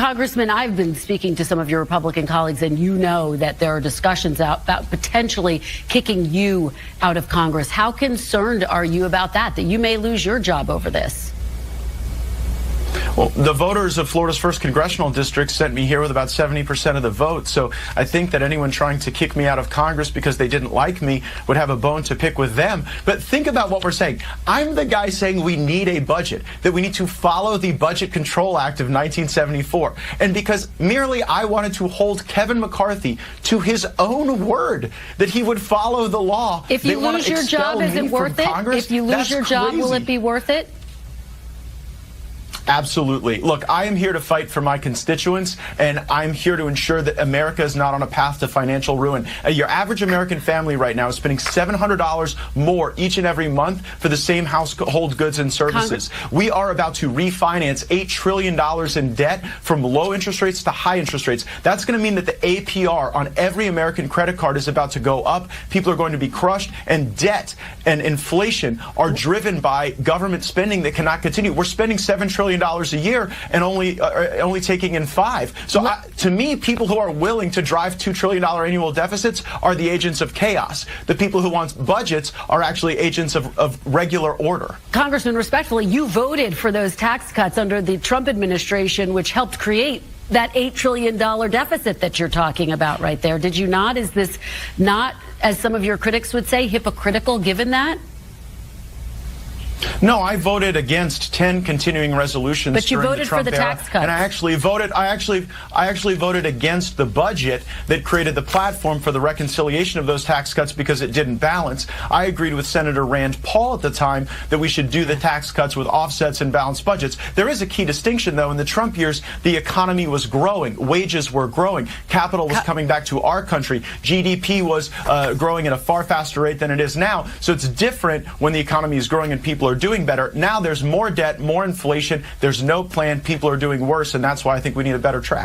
Congressman, I've been speaking to some of your Republican colleagues, and you know that there are discussions about potentially kicking you out of Congress. How concerned are you about that you may lose your job over this? Well, the voters of Florida's 1st Congressional District sent me here with about 70% of the vote. So I think that anyone trying to kick me out of Congress because they didn't like me would have a bone to pick with them. But think about what we're saying. I'm the guy saying we need a budget, that we need to follow the Budget Control Act of 1974. And because merely I wanted to hold Kevin McCarthy to his own word that he would follow the law. If you lose your job, is it worth it? If you lose your job, will it be worth it? Absolutely. Look, I am here to fight for my constituents, and I'm here to ensure that America is not on a path to financial ruin. Your average American family right now is spending $700 more each and every month for the same household goods and services. We are about to refinance $8 trillion in debt from low interest rates to high interest rates. That's going to mean that the APR on every American credit card is about to go up. People are going to be crushed, and debt and inflation are driven by government spending that cannot continue. We're spending $7 trillion a year and only taking in $5. So to me, people who are willing to drive $2 trillion annual deficits are the agents of chaos. The people who want budgets are actually agents of regular order. Congressman, respectfully, you voted for those tax cuts under the Trump administration, which helped create that $8 trillion deficit that you're talking about right there. Did you not? Is this not, as some of your critics would say, hypocritical given that? No, I voted against 10 continuing resolutions. But you voted for the tax cuts. And I actually voted against the budget that created the platform for the reconciliation of those tax cuts because it didn't balance. I agreed with Senator Rand Paul at the time that we should do the tax cuts with offsets and balanced budgets. There is a key distinction, though. In the Trump years, the economy was growing. Wages were growing. Capital was coming back to our country. GDP was growing at a far faster rate than it is now. So it's different when the economy is growing and people are doing better. Now there's more debt, more inflation. There's no plan. People are doing worse, and that's why I think we need a better track.